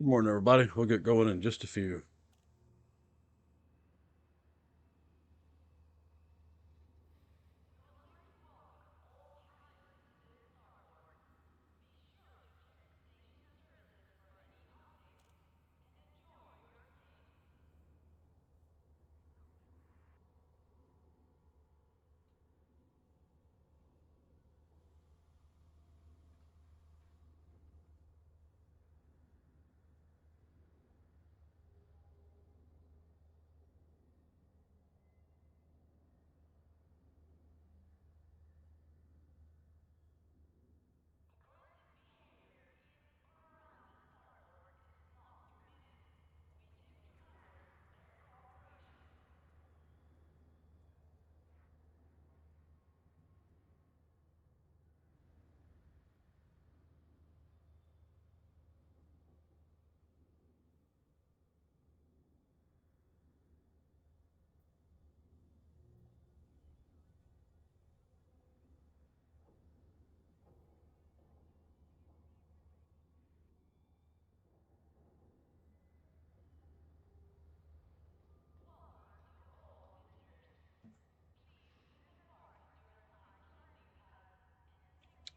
Good morning, everybody. We'll get going in just a few.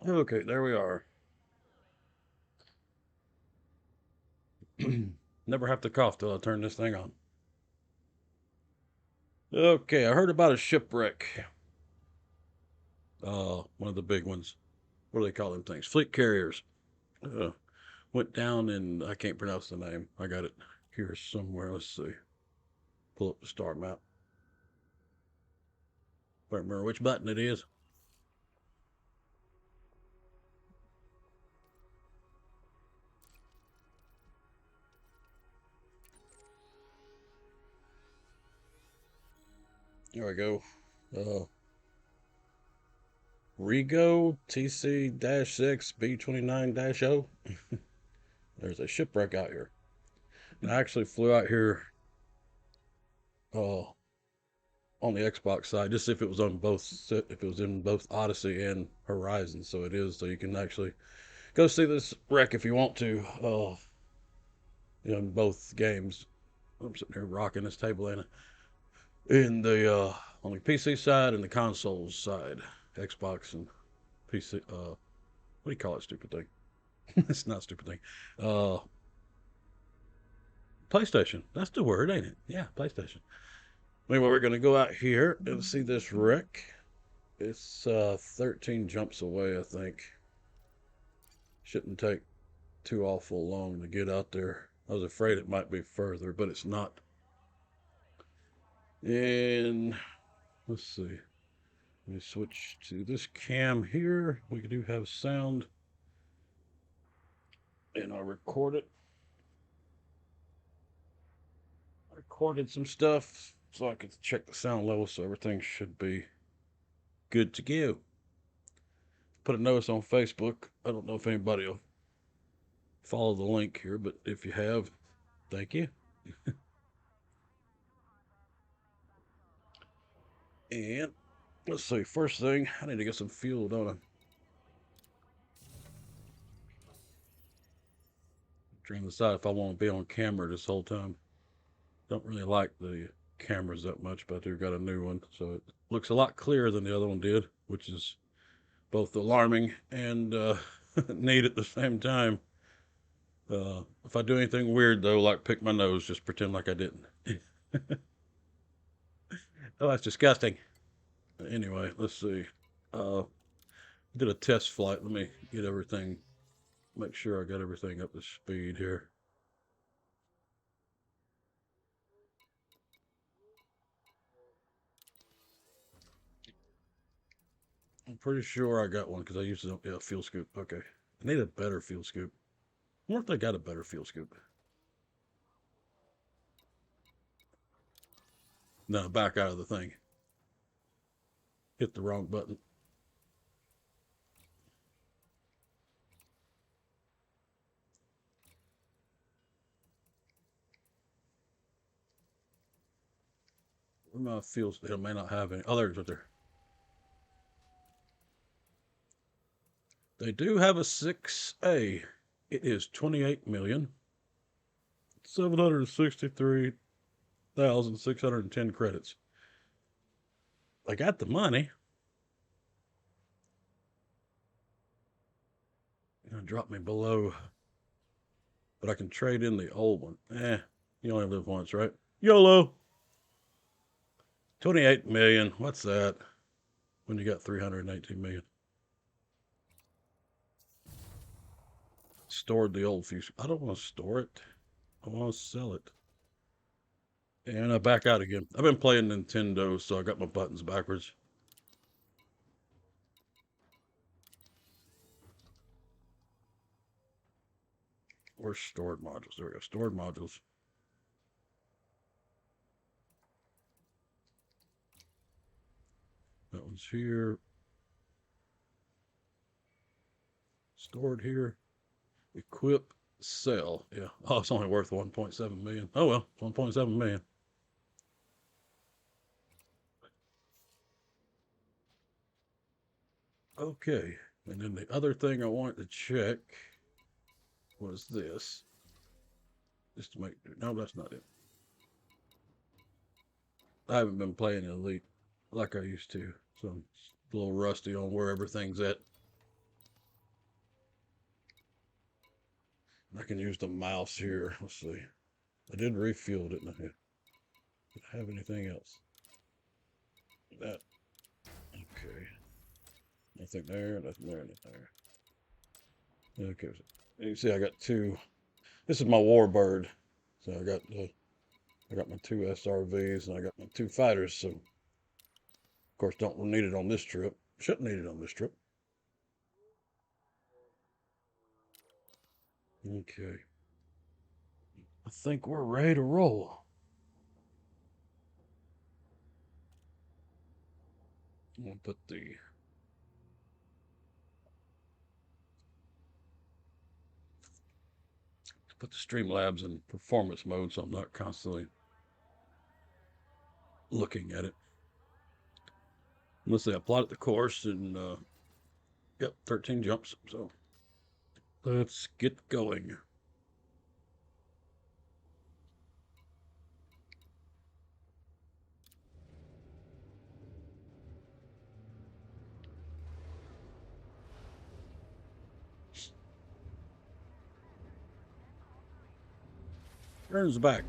Okay, there we are. Never have to cough till I turn this thing on. Okay, I heard about a shipwreck. One of the big ones. What do they call them things? Fleet carriers. Uh, Went down and I can't pronounce the name. I got it here somewhere. Let's see. Pull up the star map. I don't remember which button it is. There we go. Uh, Rego TC-6 B29-0. There's a shipwreck out here. And I actually flew out here uh, on the Xbox side, just if it was on both, if it was in both Odyssey and Horizon. So it is, so you can actually go see this wreck if you want to, in both games. I'm sitting here rocking this table in the on the PC side and the consoles side, Xbox and PC. What do you call it? Stupid thing. It's not a stupid thing. Uh, PlayStation. That's the word, ain't it? Yeah, PlayStation. Anyway, we're gonna go out here and see this wreck. It's 13 jumps away, I think. Shouldn't take too awful long to get out there. I was afraid it might be further, but it's not. And let's see. Let me switch to this cam here. We do have sound, and I'll record it. I recorded some stuff so I could check the sound level, so everything should be good to go. Put a notice on Facebook. I don't know if anybody will follow the link here, but if you have, thank you. And let's see. First thing, I need to get some fuel, don't I? Trying to decide if I want to be on camera this whole time. Don't really like the cameras that much, but I do got a new one, so it looks a lot clearer than the other one did, which is both alarming and neat at the same time. If I do anything weird though, like pick my nose, just pretend like I didn't. Oh, that's disgusting. Anyway, let's see. Uh, did a test flight. Let me get everything, make sure I got everything up to speed here. I'm pretty sure I got one because I used a fuel scoop. Okay. I need a better fuel scoop. I wonder if they got a better fuel scoop. No, back out of the thing. Hit the wrong button. My fuel, it may not have any. Oh, there's right there. They do have a 6A. It is 28 million. 763,610 credits. I got the money. Gonna drop me below, but I can trade in the old one. You only live once, right? YOLO. 28 million. What's that? When you got 318 million. Stored the old fuse. I don't want to store it. I want to sell it. And I back out again. I've been playing Nintendo, so I got my buttons backwards. Where's stored modules? There we go. Stored modules. That one's here. Stored here. Equip, sell. Yeah. Oh, it's only worth 1.7 million. Oh well, 1.7 million. Okay. And then the other thing I wanted to check was this. Just to make, no, that's not it. I haven't been playing Elite like I used to, so I'm a little rusty on where everything's at. I can use the mouse here. Let's see. I did refuel, didn't I? Did I have anything else? That. Okay. Nothing there, nothing there, nothing there. Okay. You can see I got two. This is my Warbird. So I got my two SRVs and I got my two fighters. So of course don't need it on this trip. Shouldn't need it on this trip. Okay. I think we're ready to roll. I'm gonna put the Streamlabs in performance mode so I'm not constantly looking at it. Let's say I plotted the course and yep, 13 jumps. So let's get going. Turns back.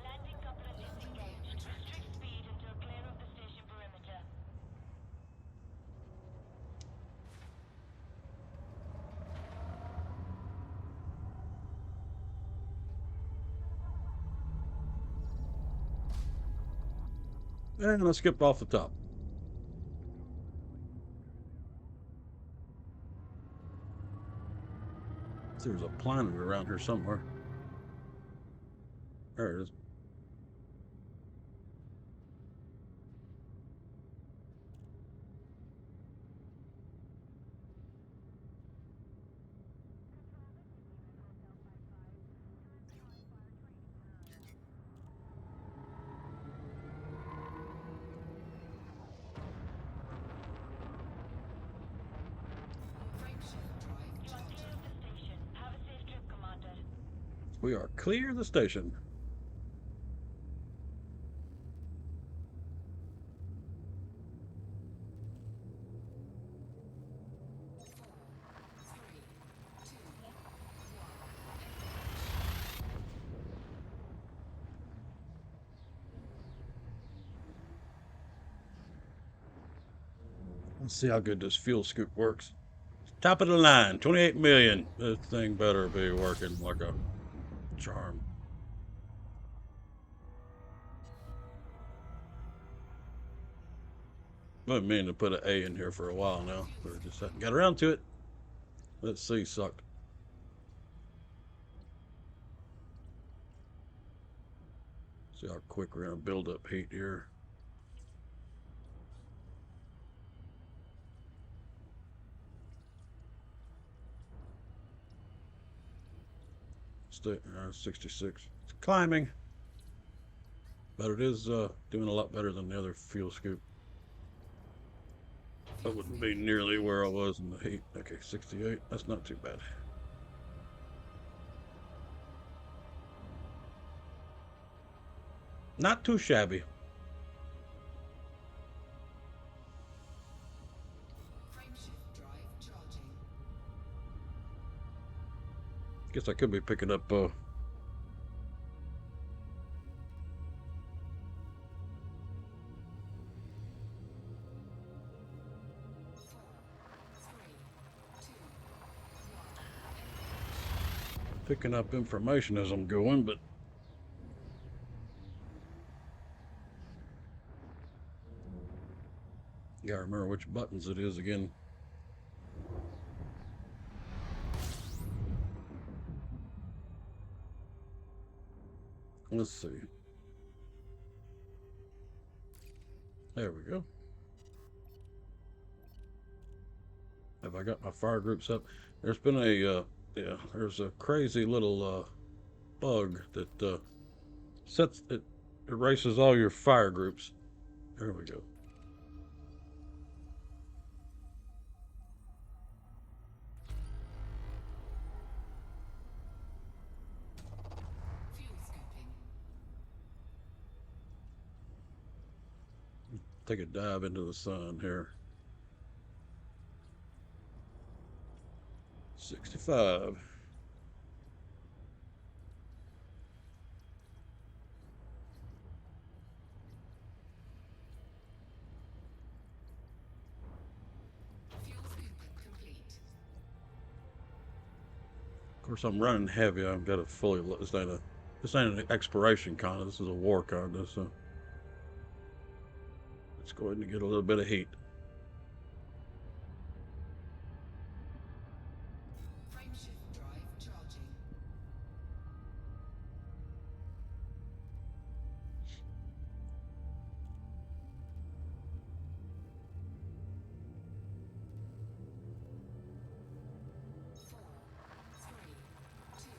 Landing coupler disengaged. Restrict speed until clear of the station perimeter. And I skipped off the top. There's a planet around here somewhere. There it is. You are clear of the station. Have a safe trip, Commander. We are clear of the station. Let's see how good this fuel scoop works. Top of the line, 28 million. This thing better be working like a charm. I've been meaning to put an A in here for a while now, but I just haven't got around to it. Let's see, sucked. See how quick we're gonna build up heat here. Stay 66. It's climbing. but it is doing a lot better than the other fuel scoop. I wouldn't be nearly where I was in the heat. Okay, 68. That's not too bad. Not too shabby. Frameshift drive charging. Guess I could be picking up information as I'm going, but gotta remember which buttons it is again. Let's see. There we go. Have I got my fire groups up? There's been yeah, there's a crazy little bug that sets it erases all your fire groups. There we go. Fuel scooping. Take a dive into the sun here. 65. Fuel scooping complete. Of course, I'm running heavy. I've got to fully. This ain't an exploration con. This is a war con. So let's go ahead and get a little bit of heat. Frameshift drive charging. Four, three, two,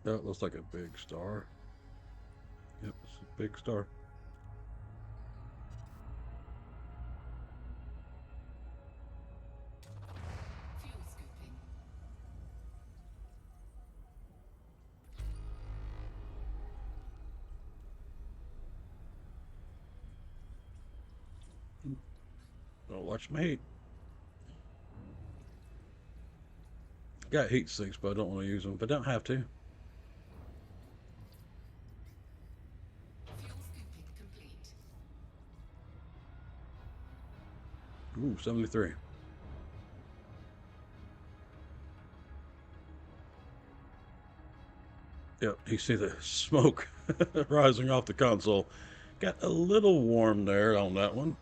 That looks like a big star. Yep, it's a big star. fuel scooping. Don't watch my heat. Got heat sinks, but I don't want to use them. But don't have to. Fuel scooping complete. Ooh, 73. Yep, you see the smoke rising off the console. Got a little warm there on that one.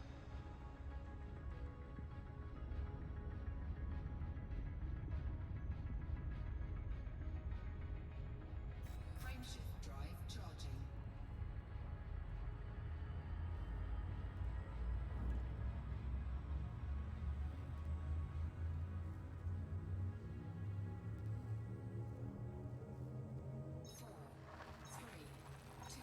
Frameshift drive charging. Four, three, two,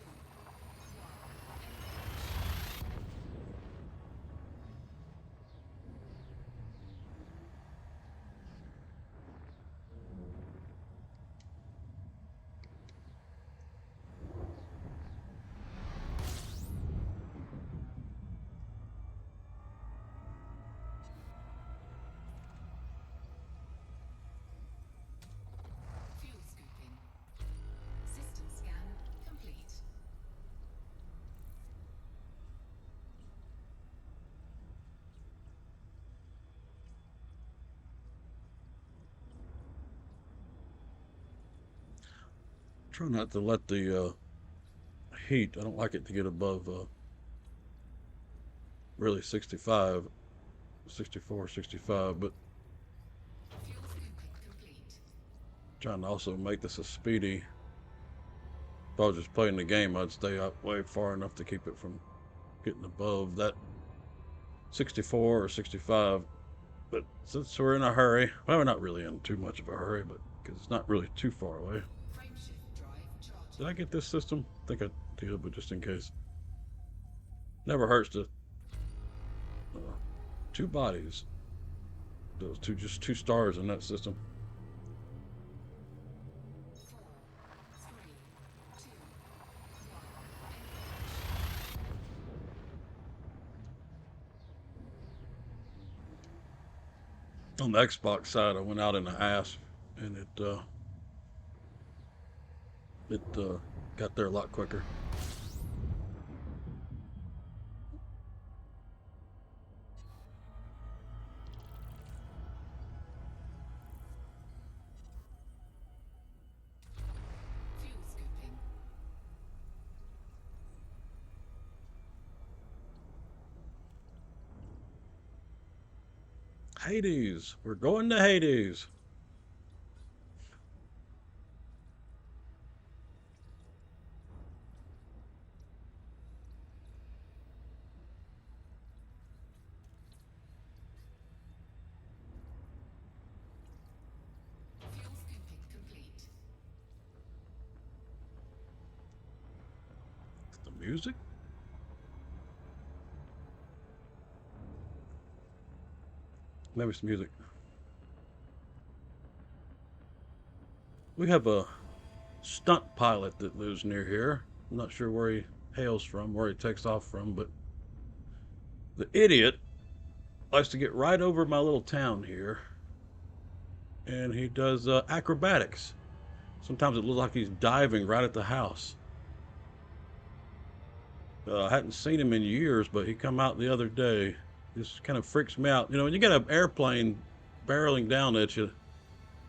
fuel scooping. System scan complete. Try not to let the heat, I don't like it to get above really 65, 64, 65, but Fuel scooping complete. Trying to also make this a speedy. If I was just playing the game, I'd stay up way far enough to keep it from getting above that 64 or 65. But since we're in a hurry, well, we're not really in too much of a hurry, but because it's not really too far away. Frameshift drive charging. Did I get this system? I think I did, but just in case. Never hurts to. Uh, two bodies. Those two, just 2 stars in that system. 4, 3, 2, 1. On the Xbox side, I went out in the ass, and it got there a lot quicker. Fuel scooping. Hades, we're going to Hades. Fuel scooping complete. The music. Maybe some music. We have a stunt pilot that lives near here. I'm not sure where he hails from, where he takes off from, but the idiot likes to get right over my little town here, and he does acrobatics. Sometimes it looks like he's diving right at the house. I hadn't seen him in years, but he come out the other day. This kind of freaks me out. You know, when you get an airplane barreling down at you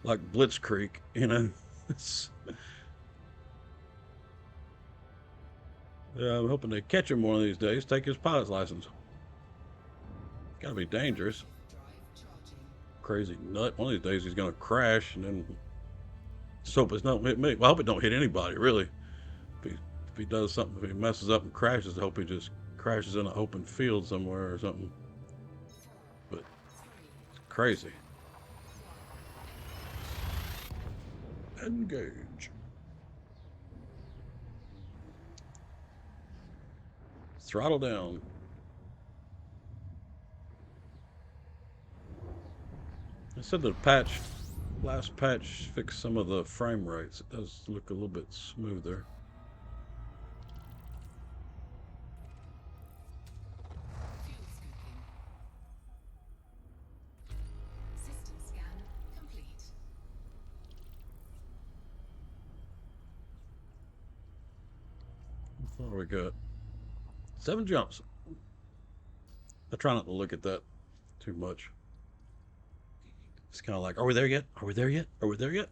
like Blitzkrieg, you know, it's, I'm hoping to catch him one of these days, take his pilot's license. Gotta be dangerous. Drive charging. Crazy nut. One of these days he's gonna crash, and then just hope it's not hit me. Well, I hope it don't hit anybody, really. If he does something, if he messes up and crashes, I hope he just crashes in an open field somewhere or something. 4, But 3, it's crazy. Engage. Throttle down. I said the last patch fixed some of the frame rates. It does look a little bit smoother. Fuel scooping. System scan complete. What do we got? 7 jumps. I try not to look at that too much. It's kind of like, are we there yet? Are we there yet? Are we there yet?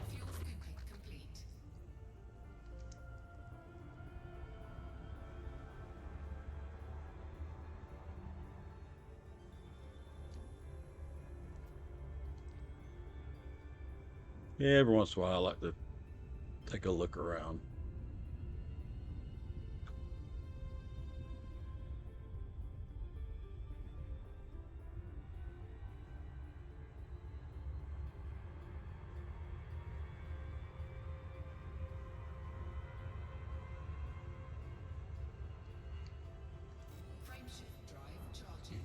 Fuel scooping complete. Yeah, every once in a while I like to take a look around. Frameshift drive charging.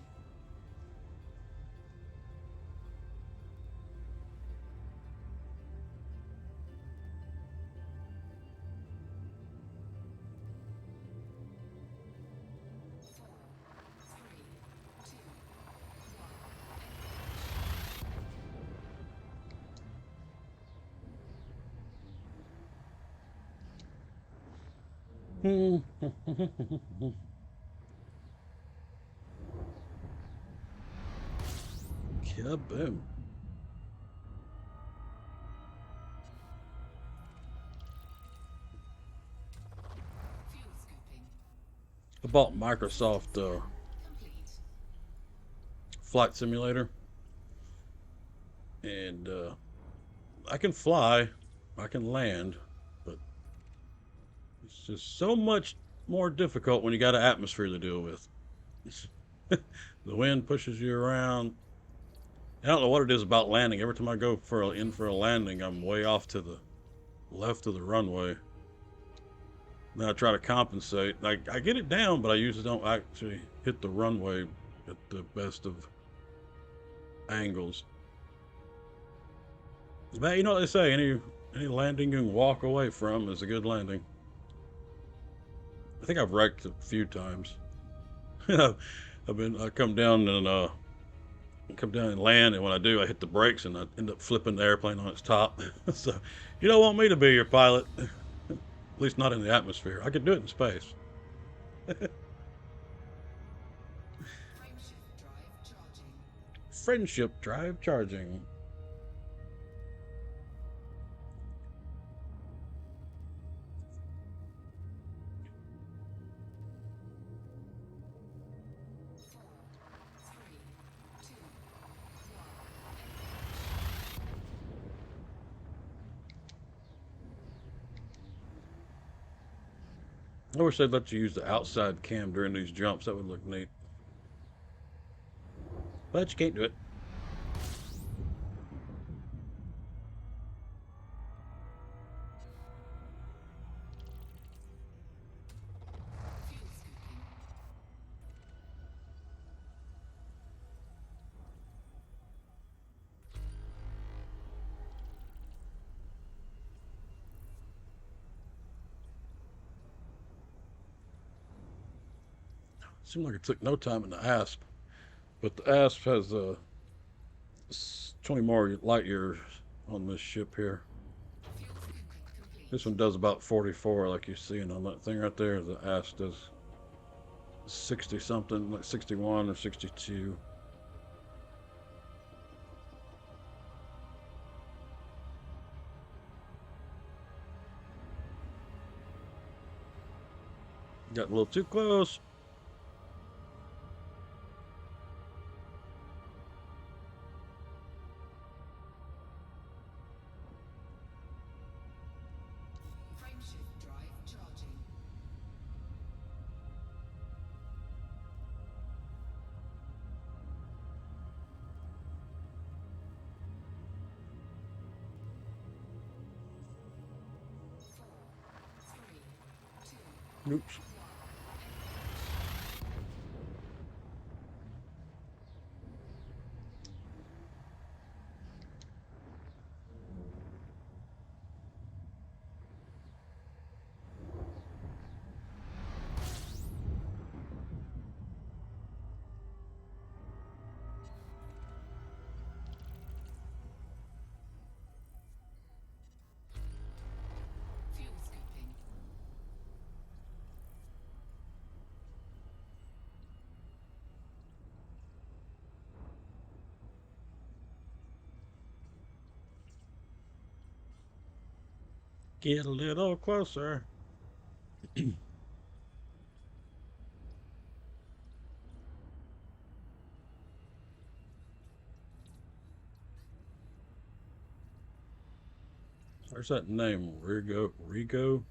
Four, three, two, Kaboom. I bought Microsoft Complete. Flight Simulator, and I can fly, I can land, but it's just so much more difficult when you got an atmosphere to deal with. The wind pushes you around. I don't know what it is about landing. Every time I go in for a landing, I'm way off to the left of the runway. Then I try to compensate. I get it down, but I usually don't actually hit the runway at the best of angles. But you know what they say, any landing you can walk away from is a good landing. I think I've wrecked a few times. I come down and land, and when I do, I hit the brakes and I end up flipping the airplane on its top. So you don't want me to be your pilot, at least not in the atmosphere. I could do it in space. Frameshift drive charging. Friendship drive charging. Three, two, I wish they'd let you use the outside cam during these jumps. That would look neat. But you can't do it. fuel scooping. Seemed like it took no time in the ASP, but the ASP has 20 more light years on this ship here. Fuel scooping complete. This one does about 44, like you're seeing on that thing right there. The ASP does 60 something, like 61 or 62. Got a little too close. Frameshift drive charging. Four, three, two, Oops. fuel scooping. Get a little closer. Where's that name? Rigo? Rigo?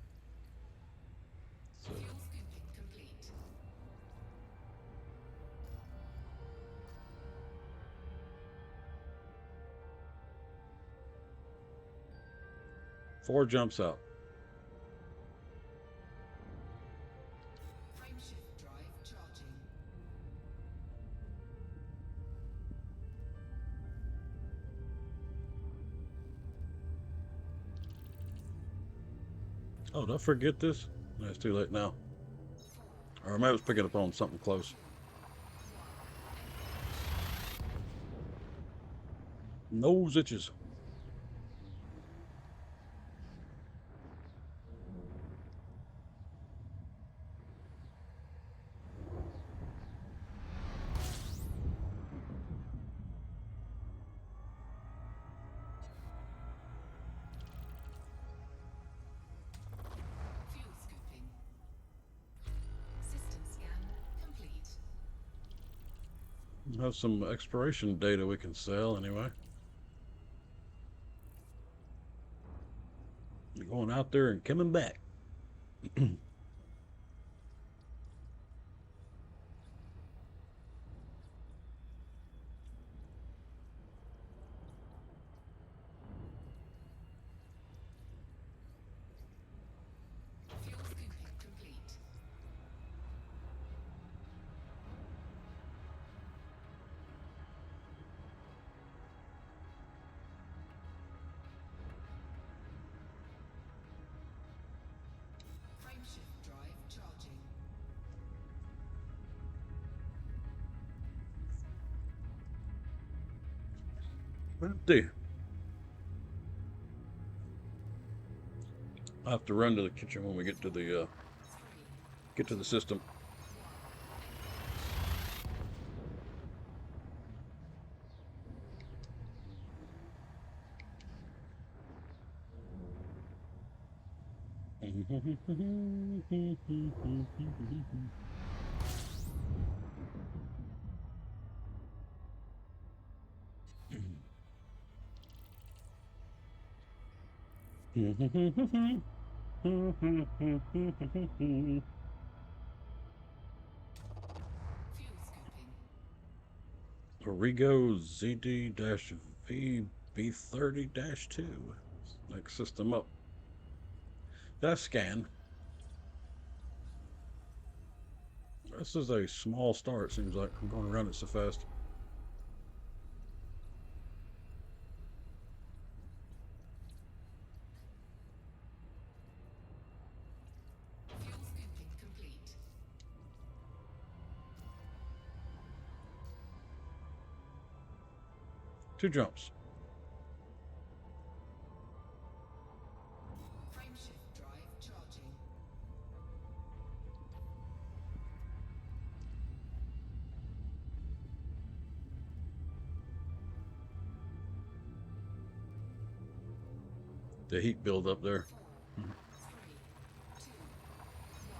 So, Fuel scooping complete. 4 jumps out. Frameshift drive charging. Oh, did I forget this? No, it's too late now. Or maybe I was picking up on something close. Nose itches. Fuel scooping. System scan Have some exploration data we can sell anyway. Going out there and coming back. Fuel scooping complete. Frameshift drive charging. Empty. I'll have to run to the kitchen when we get to the system. Origo ZD-VB30-2. Next system up. That's scan. This is a small star, it seems like. I'm going around it so fast. Fuel scooping complete. 2 jumps. Frameshift drive charging. The heat build up there. 4, 3, 2, 1.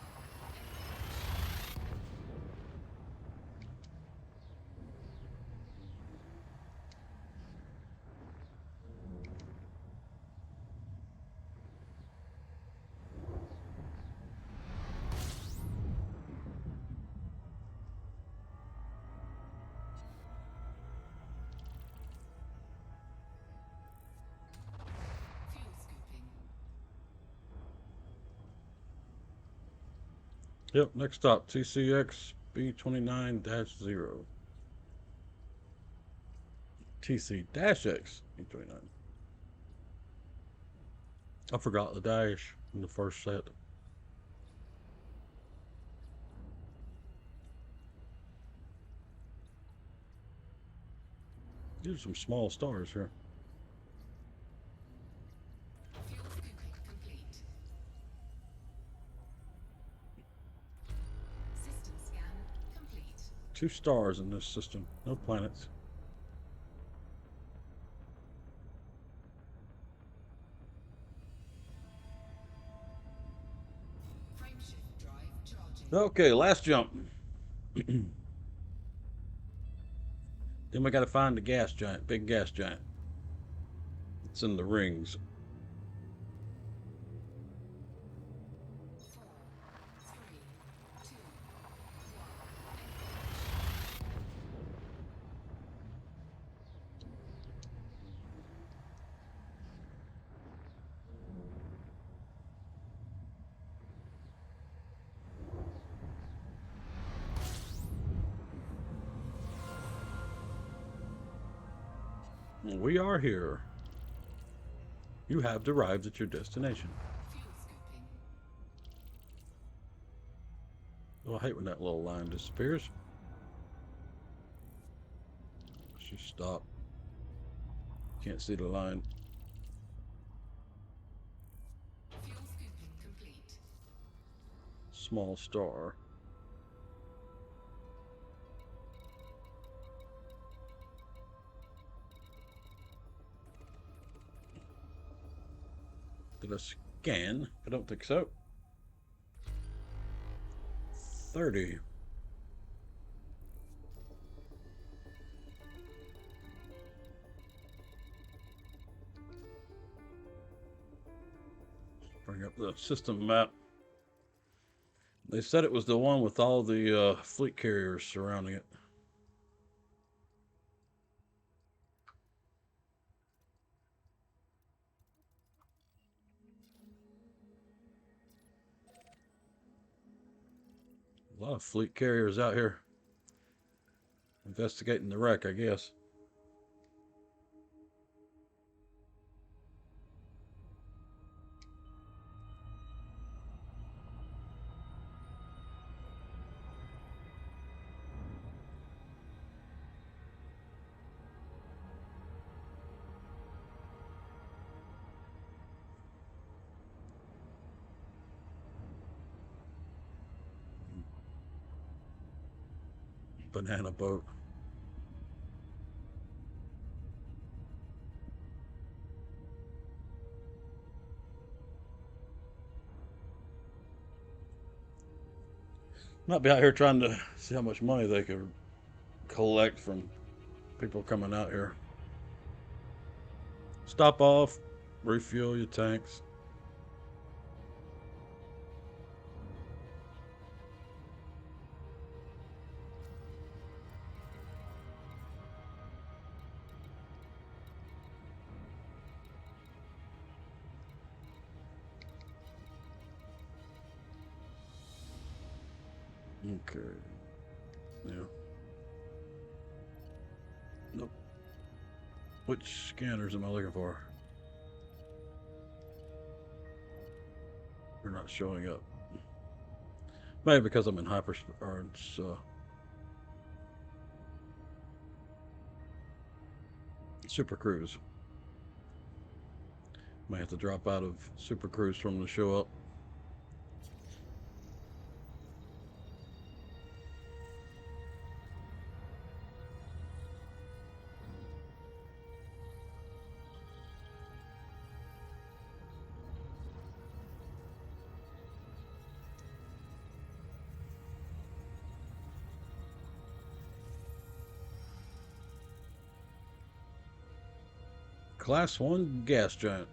Fuel scooping. Yep, next stop, TCX B29-0. TC-X B29. I forgot the dash in the first set. These are some small stars here. Fuel scooping complete. System scan complete. 2 stars in this system, no planets. Frameshift drive charging. Okay, last jump. Then we got to find the gas giant, big gas giant. It's in the rings. 4, 3, 2, 1. We are here. You have arrived at your destination. Fuel scooping. Oh, I hate when that little line disappears. She stopped. Can't see the line. Fuel scooping complete. Small star. Did I scan? I don't think so. 30. Bring up the system map. They said it was the one with all the fleet carriers surrounding it. A lot of fleet carriers out here investigating the wreck, I guess. Banana boat. Might be out here trying to see how much money they could collect from people coming out here. Stop off, refuel your tanks. Okay. Yeah. Nope. Which scanners am I looking for? They're not showing up. Maybe because I'm in hyper or it's Super Cruise. Might have to drop out of Super Cruise for them to show up. Class 1 gas giant.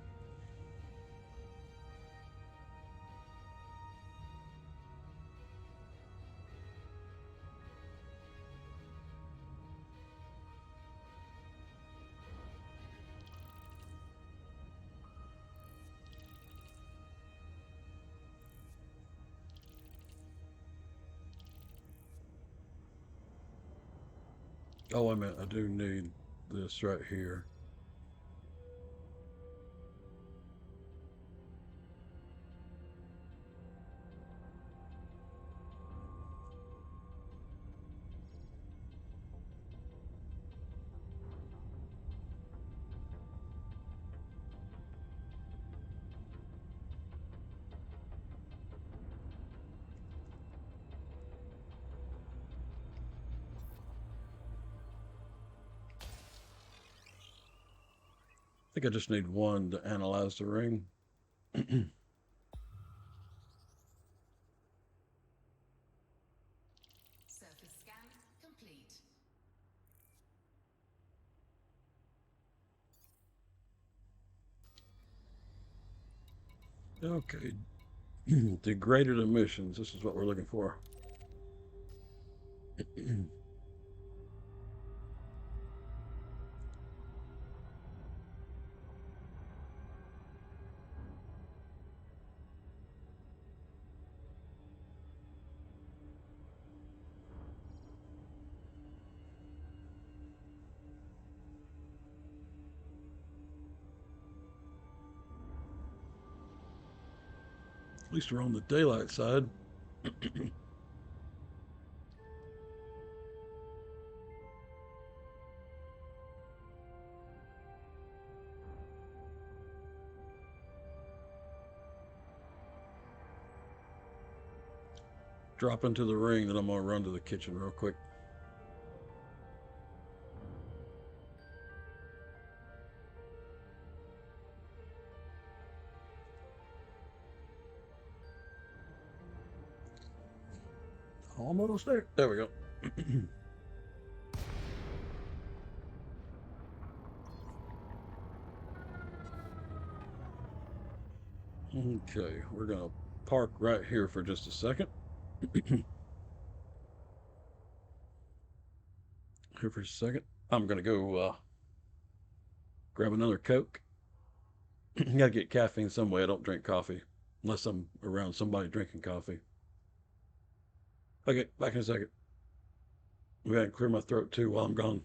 Oh, wait a minute. I do need this right here. I think I just need one to analyze the ring. Surface scan complete. Okay. Degraded emissions. This is what we're looking for. At least we're on the daylight side. Drop into the ring, then I'm going to run to the kitchen real quick. Almost there. There we go. Okay, we're gonna park right here for just a second. Here for a second. I'm gonna go grab another Coke. Gotta get caffeine some way. I don't drink coffee unless I'm around somebody drinking coffee. Okay, back in a second. We gotta clear my throat too while I'm gone.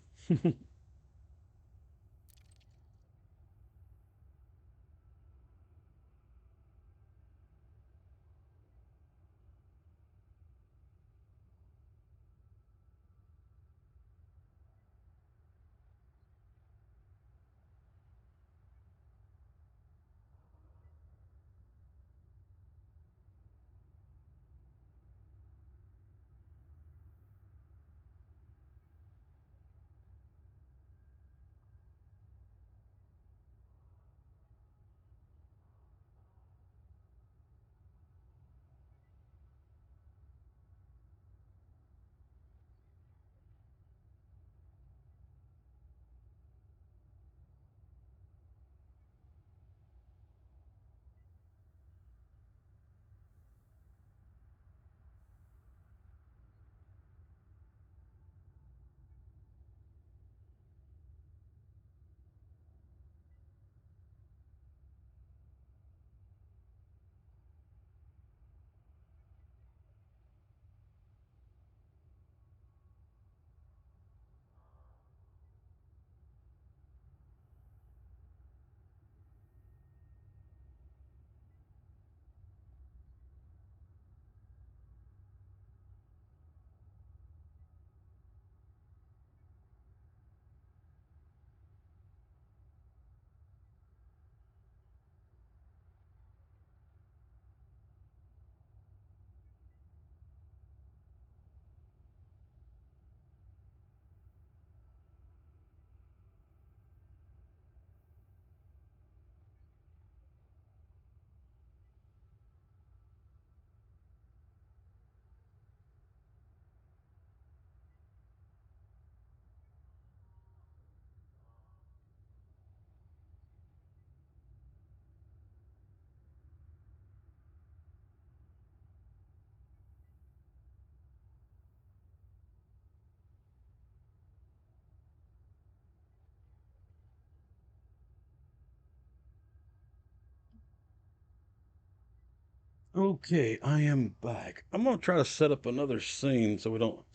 Okay, I am back. I'm gonna try to set up another scene so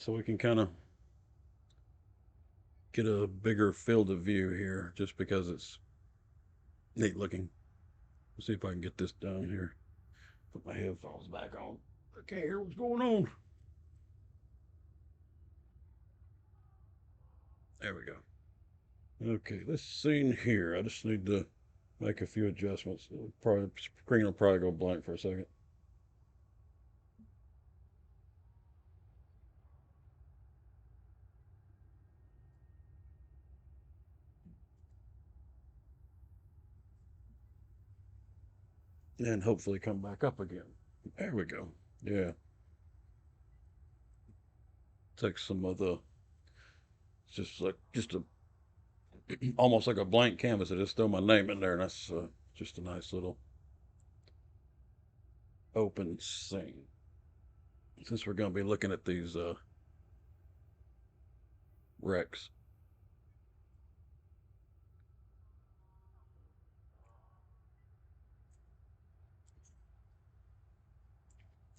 we can kind of get a bigger field of view here, just because it's neat looking. Let's see if I can get this down here. Put my headphones back on. I can't hear what's going on. There we go. Okay, this scene here, I just need to make a few adjustments. Probably screen will probably go blank for a second. And hopefully come back up again. There we go. Yeah. Take some of the, just a almost like a blank canvas. I just throw my name in there, and that's just a nice little open scene. Since we're going to be looking at these wrecks,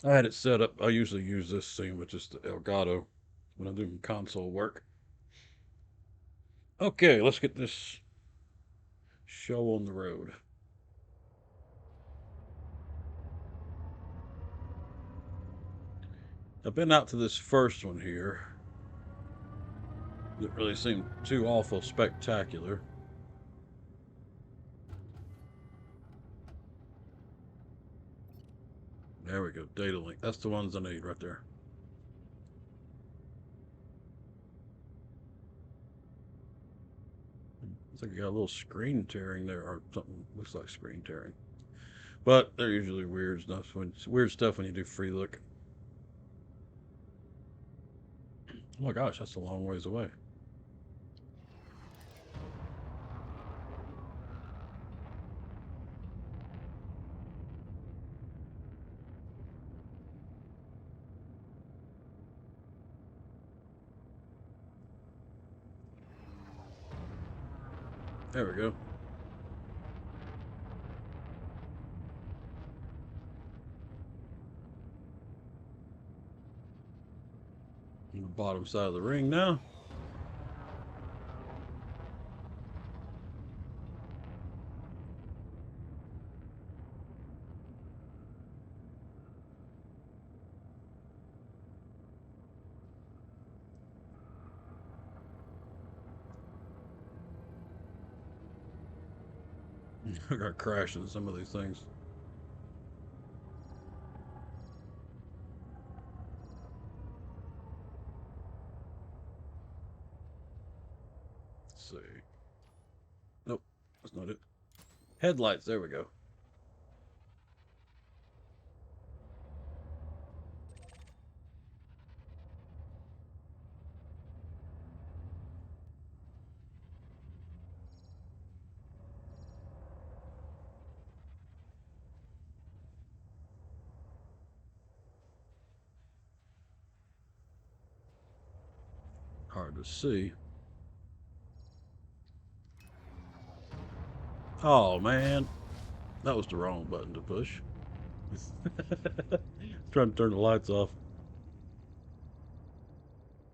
I had it set up. I usually use this scene with just the Elgato when I'm doing console work. Okay, let's get this show on the road. I've been out to this first one here. Didn't really seem too awful spectacular. There we go, data link. That's the ones I need right there. Looks like I got a little screen tearing there, or something looks like screen tearing. But they're usually weird stuff when you do free look. Oh my gosh, that's a long ways away. There we go. On the bottom side of the ring now. I got crashed in some of these things. Let's see. Nope, that's not it. Headlights, there we go. Hard to see. Oh man, that was the wrong button to push. Trying to turn the lights off.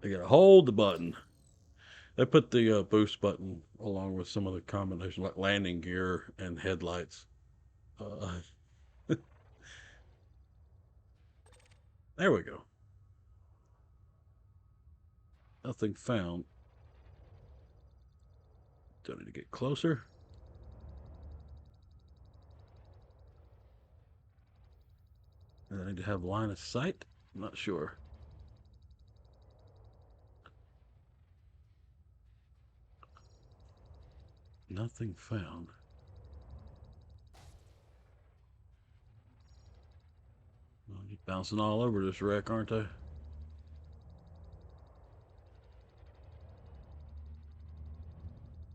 I gotta hold the button. They put the boost button along with some of the combination, like landing gear and headlights. Uh, there we go. Nothing found. Do I need to get closer? Do I need to have line of sight? I'm not sure. Nothing found. Well, you're bouncing all over this wreck, aren't they?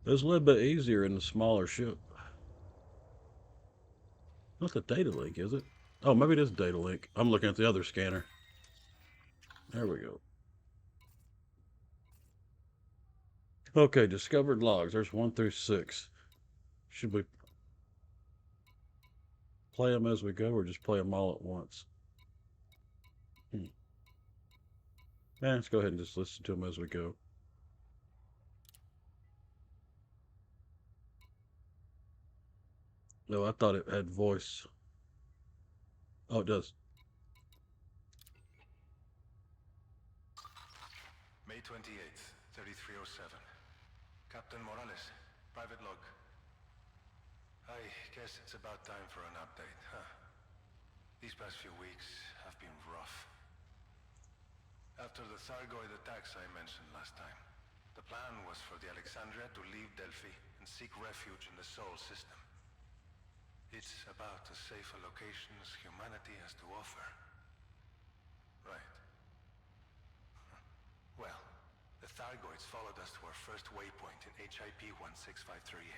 It's a little bit easier in the smaller ship. Not the data link, is it? Oh, maybe it is data link. I'm looking at the other scanner. There we go. Okay, discovered logs. There's 1 through 6. Should we play them as we go or just play them all at once? Let's go ahead and just listen to them as we go. No, I thought it had voice. Oh, it does. May 28th, 3307. Captain Morales, private log. I guess it's about time for an update, huh? These past few weeks have been rough. After the Thargoid attacks I mentioned last time, the plan was for the Alexandria to leave Delphi and seek refuge in the Sol system. It's about as safe a location as humanity has to offer. Right. Well, the Thargoids followed us to our first waypoint in HIP 16538.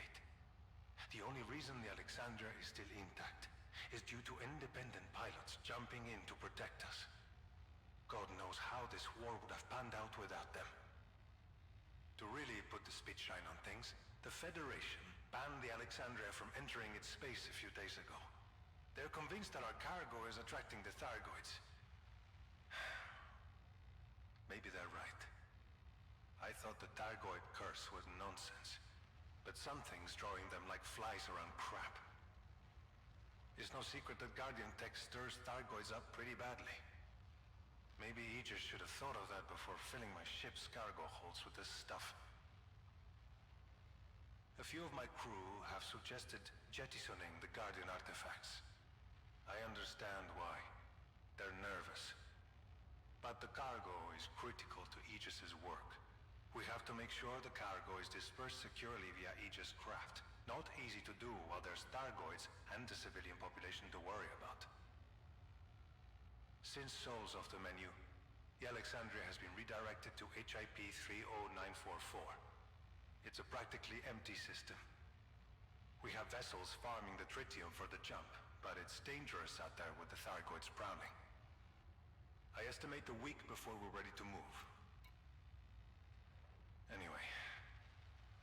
The only reason the Alexandria is still intact is due to independent pilots jumping in to protect us. God knows how this war would have panned out without them. To really put the spit shine on things, the Federation banned the Alexandria from entering its space a few days ago. They're convinced that our cargo is attracting the Thargoids. Maybe they're right. I thought the Thargoid curse was nonsense, but something's drawing them like flies around crap. It's no secret that Guardian tech stirs Thargoids up pretty badly. Maybe Aegis should have thought of that before filling my ship's cargo holds with this stuff. A few of my crew have suggested jettisoning the Guardian artifacts. I understand why. They're nervous. But the cargo is critical to Aegis's work. We have to make sure the cargo is dispersed securely via Aegis craft. Not easy to do while there's Thargoids and the civilian population to worry about. Since Sol's off the menu, the Alexandria has been redirected to HIP 30944. It's a practically empty system. We have vessels farming the tritium for the jump, but it's dangerous out there with the Thargoids prowling. I estimate a week before we're ready to move. Anyway,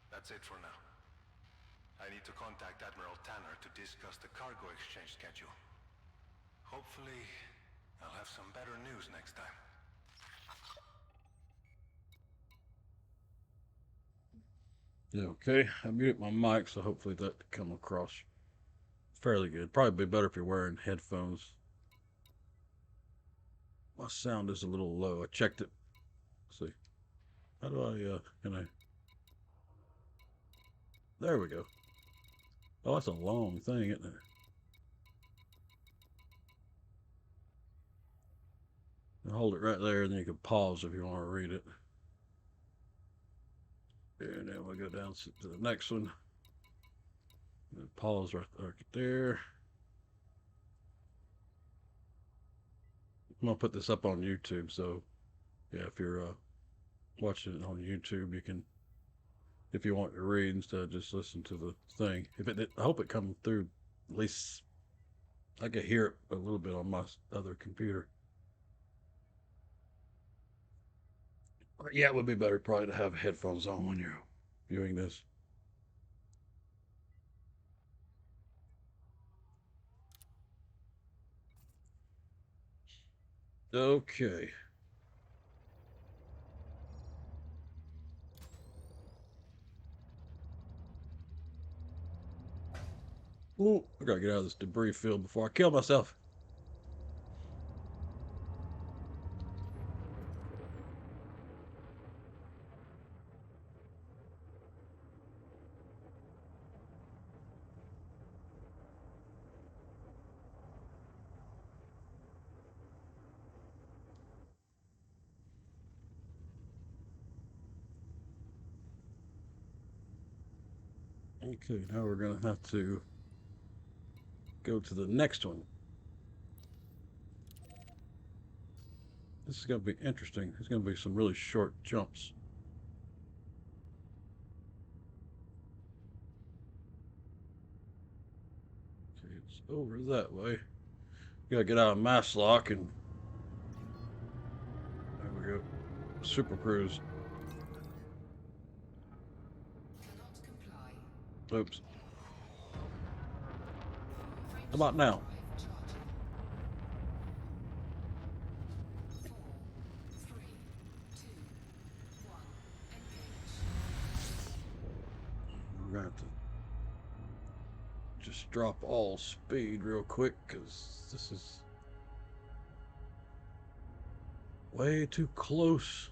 that's it for now. I need to contact Admiral Tanner to discuss the cargo exchange schedule. Hopefully, I'll have some better news next time. Okay, I muted my mic, so hopefully that come across fairly good. Probably be better if you're wearing headphones. My sound is a little low. I checked it. Let's see. How do I, can I? There we go. Oh, that's a long thing, isn't it? You hold it right there, and then you can pause if you want to read it. And then we'll go down to the next one. And pause right there. I'm gonna put this up on YouTube, so yeah, if you're watching it on YouTube, you can, if you want to read instead of just listen to the thing. If it, I hope it comes through. At least I could hear it a little bit on my other computer. But yeah, it would be better probably to have headphones on when you're viewing this. Okay. Ooh, I gotta get out of this debris field before I kill myself. Okay, now we're gonna have to go to the next one. This is gonna be interesting. There's gonna be some really short jumps. Okay, it's over that way. Gotta get out of mass lock and there we go. Super cruise. Cannot comply. Oops. French How about now? drive charging. 4, 3, 2, 1. Engage. We're gonna have to just drop all speed real quick because this is way too close.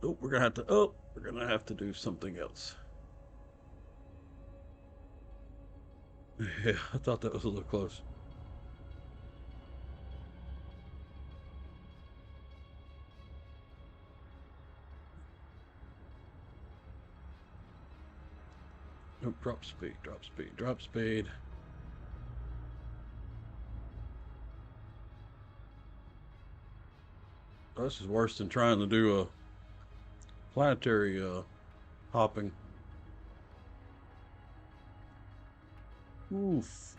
Oh, we're gonna have to do something else. Yeah, I thought that was a little close. Nope, drop speed, drop speed, drop speed. Oh, this is worse than trying to do a planetary hopping. Oof.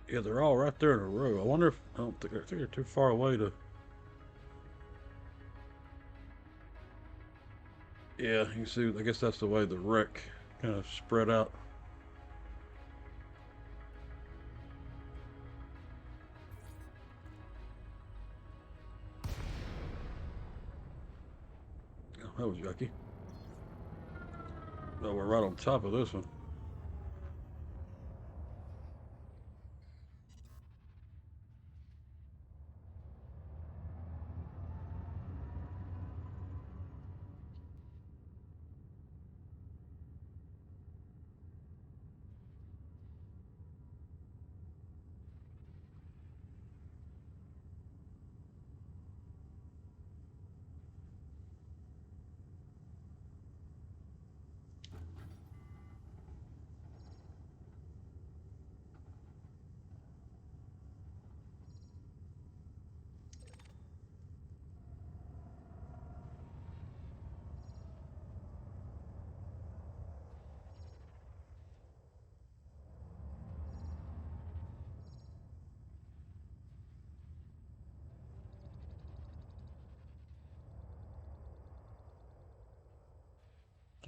Yeah, they're all right there in a row. I wonder if I think they're too far away to. Yeah, you can see. I guess that's the way the wreck kind of spread out. Oh, that was yucky. Oh, we're right on top of this one.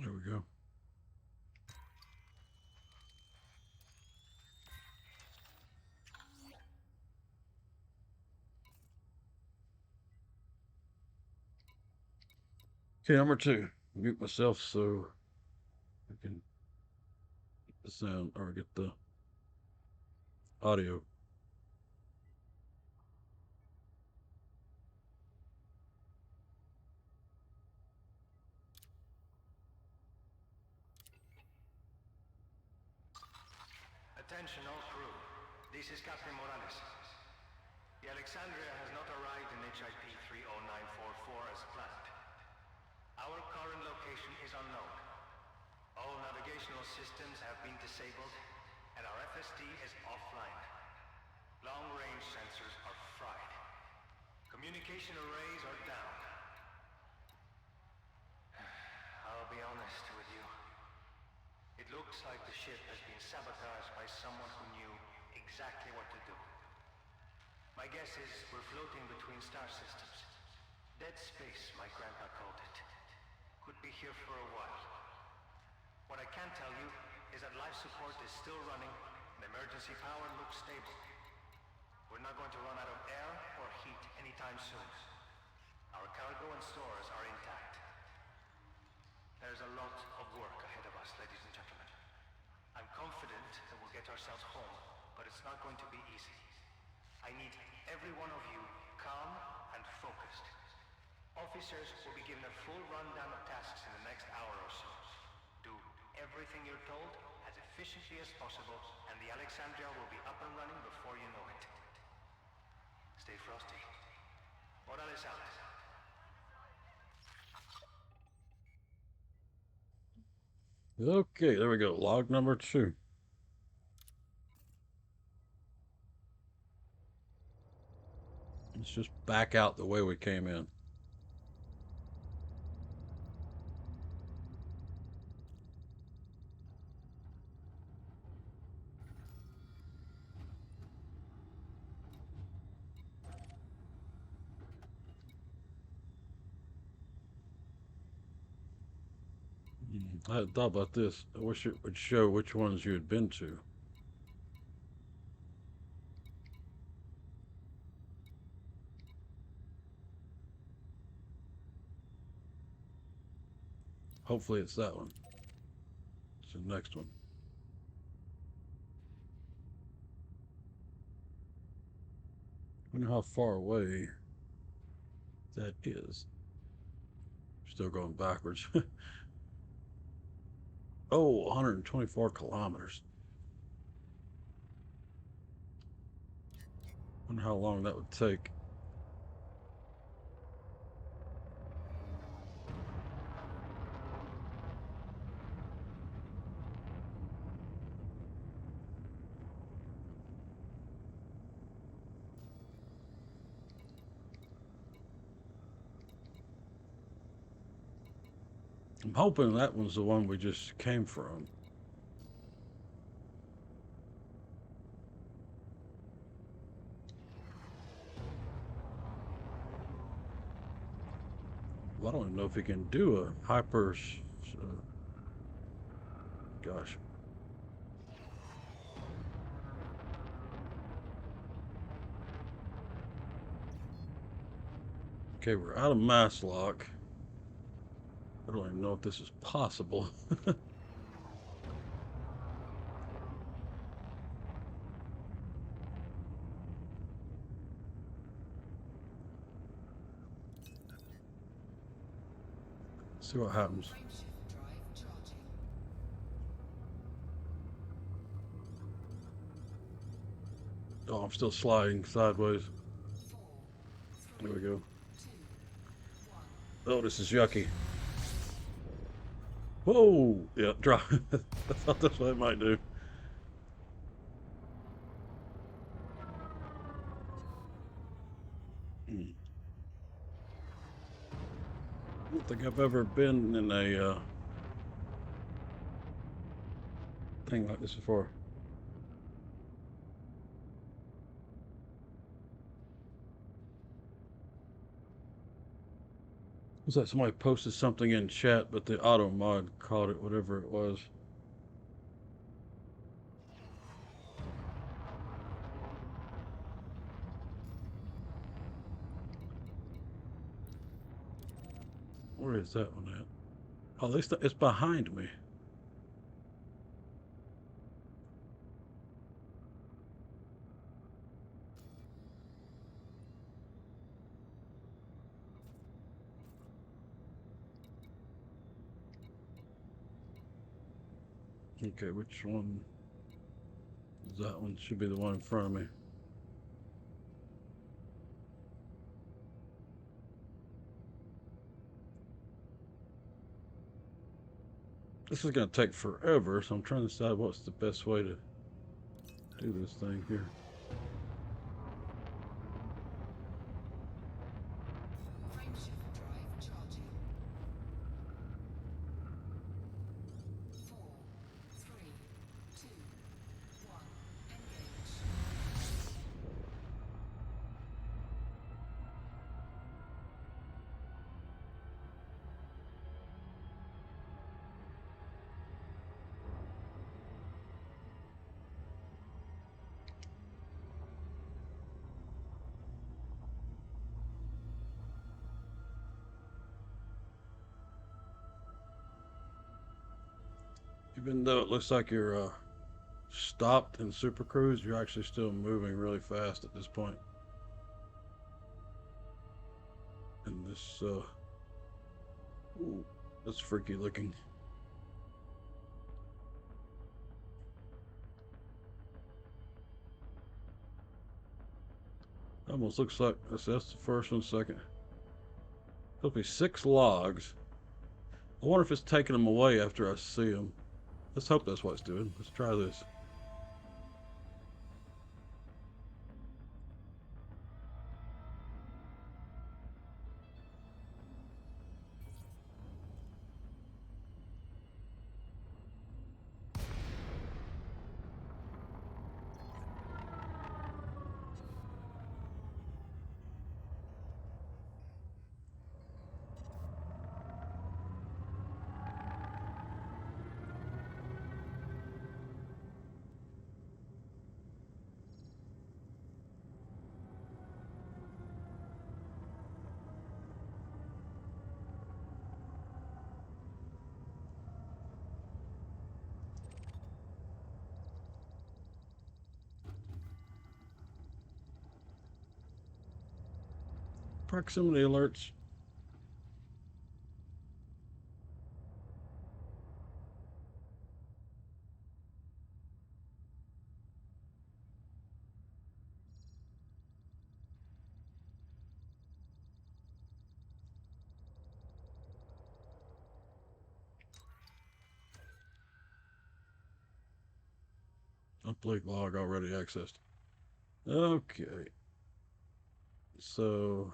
There we go. Okay, number two. Mute myself so I can get the sound or get the audio. Attention all crew. This is Captain Morales. The Alexandria has not arrived in HIP 30944 as planned. Our current location is unknown. All navigational systems have been disabled, and our FSD is offline. Long-range sensors are fried. Communication arrays are down. I'll be honest with you. It looks like the ship has been sabotaged by someone who knew exactly what to do. My guess is we're floating between star systems. Dead space, my grandpa called it. Could be here for a while. What I can tell you is that life support is still running and emergency power looks stable. We're not going to run out of air or heat anytime soon. Our cargo and stores are intact. There's a lot of work ahead of us, ladies and gentlemen. I'm confident that we'll get ourselves home, but it's not going to be easy. I need every one of you calm and focused. Officers will be given a full rundown of tasks in the next hour or so. Do everything you're told as efficiently as possible, and the Alexandria will be up and running before you know it. Stay frosty. Morales out. Okay, there we go. Log number two. Let's just back out the way we came in. I hadn't thought about this. I wish it would show which ones you had been to. Hopefully it's that one. It's the next one. I wonder how far away that is. Still going backwards. Oh, 124 kilometers. Wonder how long that would take. I'm hoping that one's the one we just came from. Well, I don't even know if he can do a hyper. Gosh. Okay, we're out of mass lock. I don't even know if this is possible. See what happens. Frameshift drive charging. Oh, I'm still sliding sideways. 4, There 3, we go. 2, 1. Oh, this is yucky. Whoa! Yeah, drop. I thought that's what it might do. I don't think I've ever been in a thing like this before. Was that somebody posted something in chat, but the auto mod caught it, whatever it was. Where is that one at? Oh, at least it's behind me. Okay, which one? That one should be the one in front of me. This is going to take forever, so I'm trying to decide what's the best way to do this thing here. Frameshift drive charging. 4, 3, 2, 1. Engage. Even though it looks like you're stopped in Super Cruise, you're actually still moving really fast at this point. And this, ooh, that's freaky looking. Almost looks like that's the first one, second. There'll be 6 logs. I wonder if it's taking them away after I see them. Let's hope that's what it's doing. Let's try this. Proximity alerts. Update log already accessed. Okay. So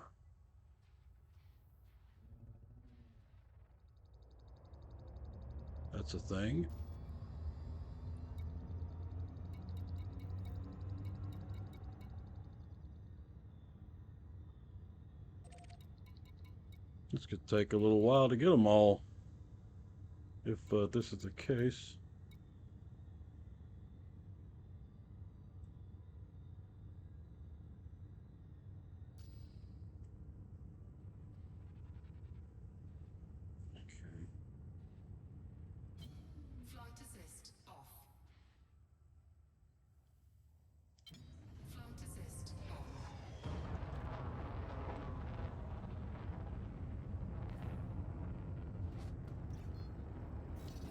that's a thing. This could take a little while to get them all, if this is the case. Okay. Flight assist off. Flight assist on.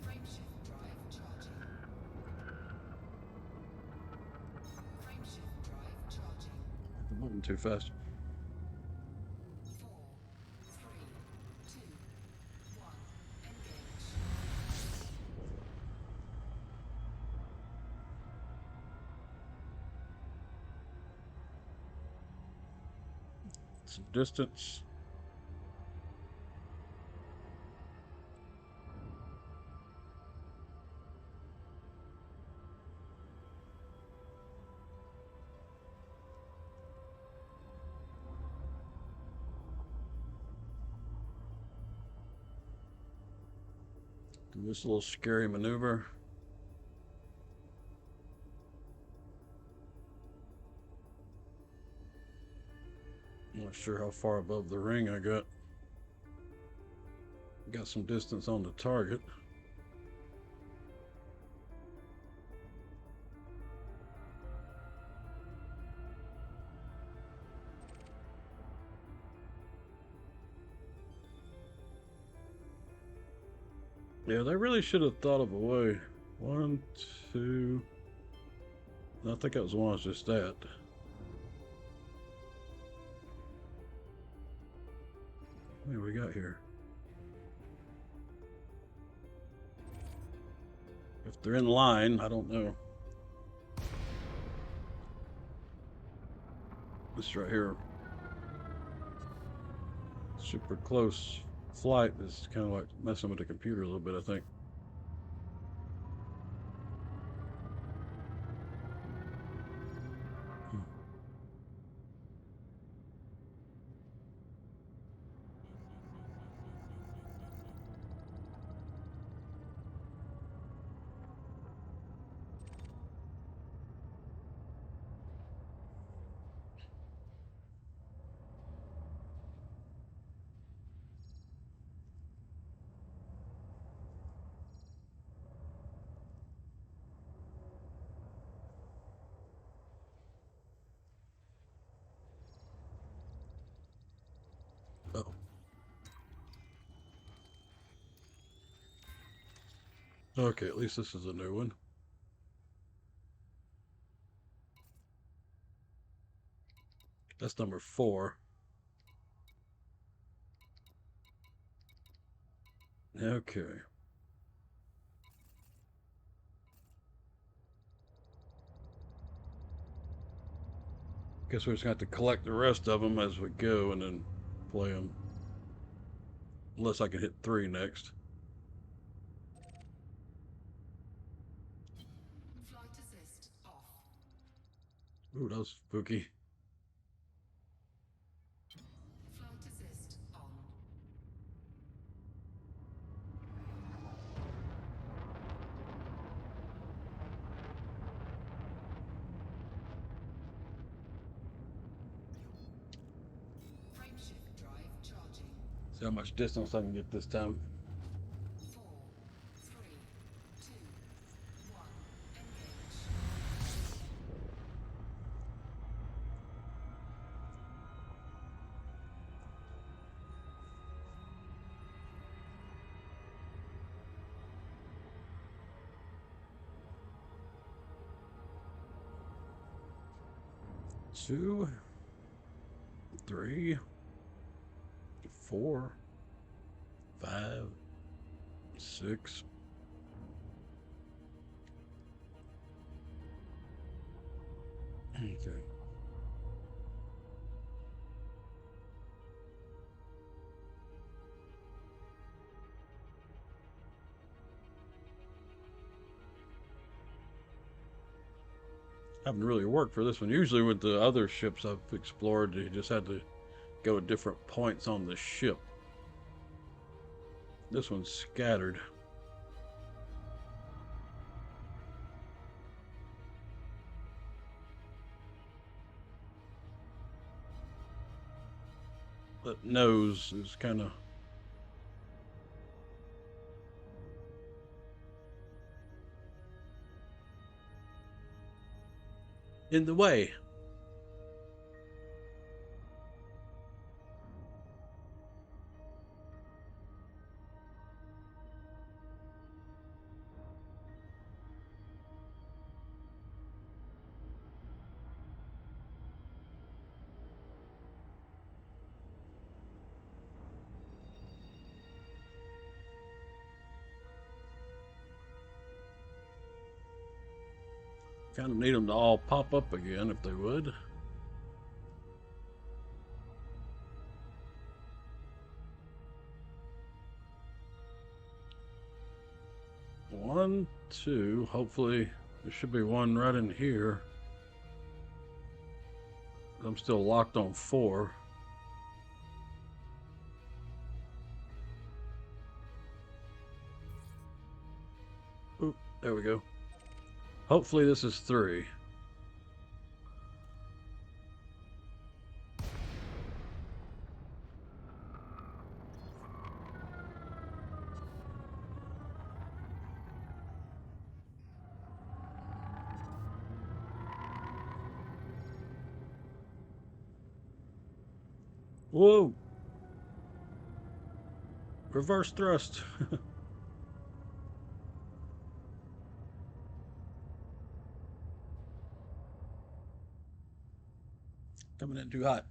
Frameshift drive charging. Frameshift drive charging. I'm moving too fast. 4, 3, 2, 1. Engage. Some distance. Do this little scary maneuver. I'm not sure how far above the ring I got. Got some distance on the target. Yeah, they really should have thought of a way. 1, 2. I think that was one. It's just that. What do we got here? If they're in line, I don't know. This right here, super close flight is kind of like messing with the computer a little bit, I think. Oh. Okay, at least this is a new one. That's number 4. Okay. Guess we're just going to have to collect the rest of them as we go and then play them. Unless I can hit 3 next. Flight assist off. Ooh, that was spooky. Flight assist on. Frameshift drive charging. See how much distance I can get this time. 4, 3, 2, 1. Engage. Two, 3, 4, 5, 6. Okay. Haven't really worked for this one. Usually with the other ships I've explored, you just had to go at different points on the ship. This one's scattered. That nose is kind of in the way. Kind of need them to all pop up again if they would. One, 2. Hopefully, there should be one right in here. I'm still locked on 4. There we go. Hopefully this is 3. Whoa! Reverse thrust. Coming in too hot.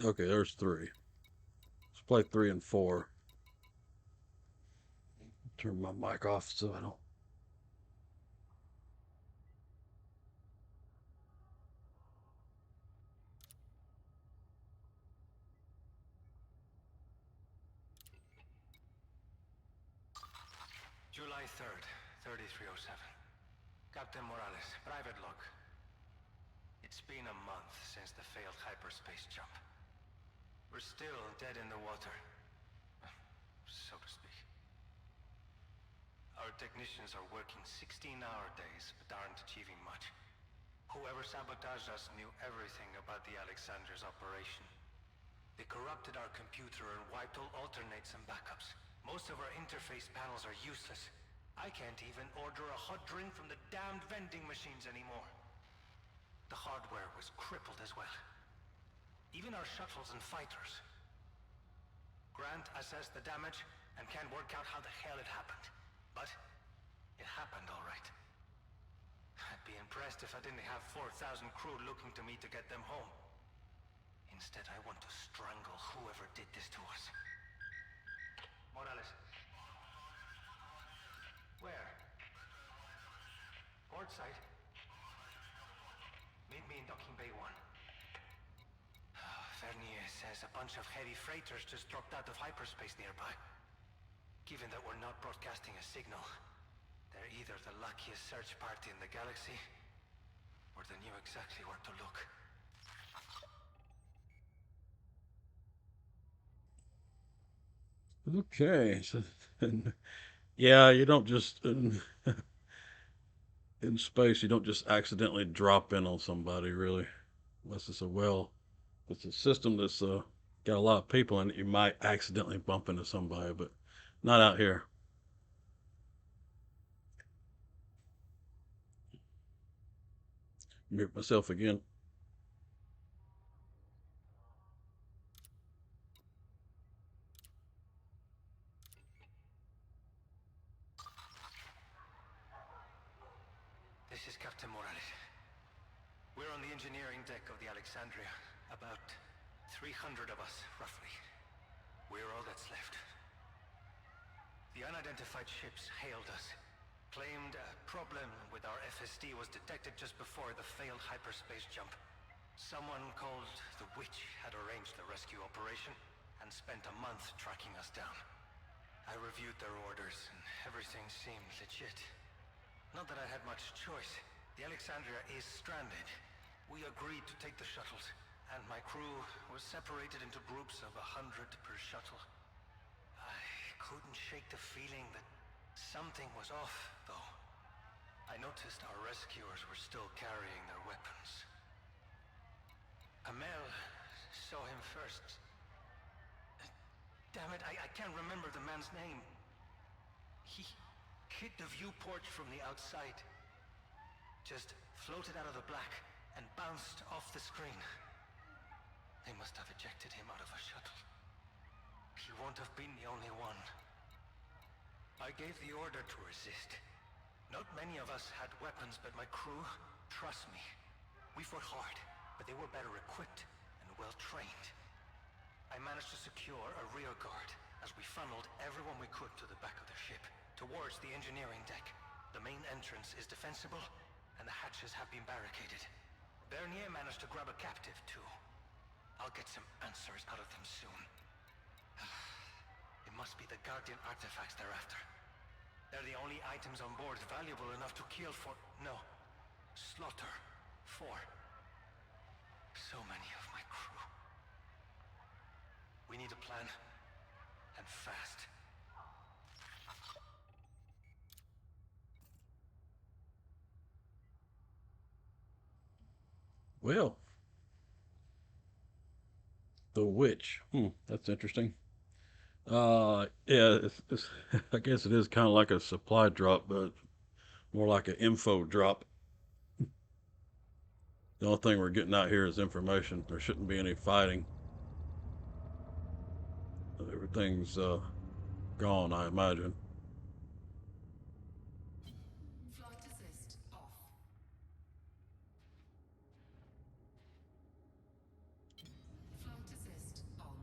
Okay, there's 3. Let's play 3 and 4. Turn my mic off so I don't. July 3rd, 3307. Captain Morales, private log. It's been a month since the failed hyperspace jump. We're still dead in the water, so to speak. Our technicians are working 16-hour days, but aren't achieving much. Whoever sabotaged us knew everything about the Alexander's operation. They corrupted our computer and wiped all alternates and backups. Most of our interface panels are useless. I can't even order a hot drink from the damned vending machines anymore. The hardware was crippled as well. Even our shuttles and fighters. Grant assessed the damage and can't work out how the hell it happened. But it happened all right. I'd be impressed if I didn't have 4,000 crew looking to me to get them home. Instead, I want to strangle whoever did this to us. Morales. Where? Port side? Meet me in Docking Bay 1. Vernier says a bunch of heavy freighters just dropped out of hyperspace nearby. Given that we're not broadcasting a signal, they're either the luckiest search party in the galaxy, or they knew exactly where to look. Okay. So, yeah, you don't just in space. You don't just accidentally drop in on somebody, really, unless it's a well. It's a system that's got a lot of people in it. You might accidentally bump into somebody, but not out here. Mute myself again. This is Captain Morales. We're on the engineering deck of the Alexandria. About 300 of us, roughly. We're all that's left. The unidentified ships hailed us. Claimed a problem with our FSD was detected just before the failed hyperspace jump. Someone called the Witch had arranged the rescue operation and spent a month tracking us down. I reviewed their orders and everything seemed legit. Not that I had much choice. The Alexandria is stranded. We agreed to take the shuttles, and my crew was separated into groups of 100 per shuttle. I couldn't shake the feeling that something was off, though. I noticed our rescuers were still carrying their weapons. Amel saw him first. Damn it, I can't remember the man's name. He hit the viewport from the outside. Just floated out of the black and bounced off the screen. They must have ejected him out of a shuttle. He won't have been the only one. I gave the order to resist. Not many of us had weapons, but my crew, trust me, we fought hard, but they were better equipped and well trained. secure a rear guard as we funneled everyone we could to the back of the ship, towards the engineering deck. The main entrance is defensible, and the hatches have been barricaded. Bernier managed to grab a captive, too. I'll get some answers out of them soon. It must be the Guardian artifacts they're after. They're the only items on board valuable enough to kill for... No. Slaughter. For. So many of my crew. We need a plan. And fast. Well, the witch. That's interesting. Yeah, I guess it is kind of like a supply drop, but more like an info drop. The only thing we're getting out here is information. There shouldn't be any fighting. Everything's gone, I imagine. Flight assist off. Flight assist on.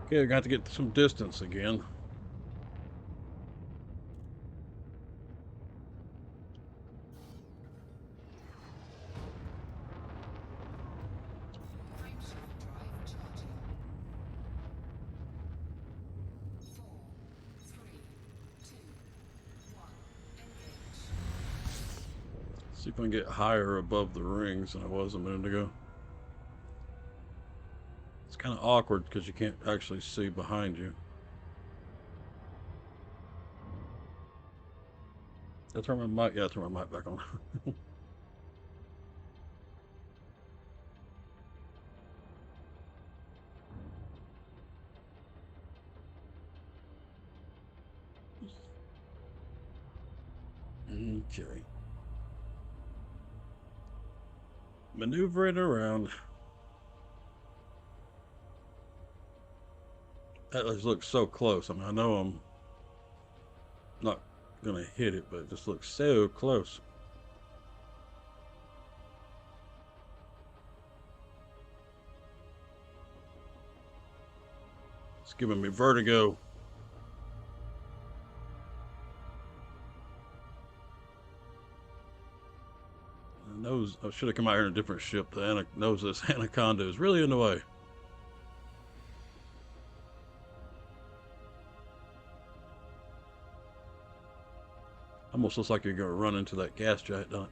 Okay, I got to get some distance again. Frameshift drive charging. 4, 3, 2, 1. Engage. See if I can get higher above the rings than I was a minute ago. It's kind of awkward because you can't actually see behind you. Did I turn my mic? Yeah, I turn my mic back on. Okay. Maneuvering around. That just looks so close. I mean, I know I'm not gonna hit it, but it just looks so close. It's giving me vertigo. I should have come out here in a different ship. The knows this anaconda is really in the way. Almost looks like you're going to run into that gas jet, don't it?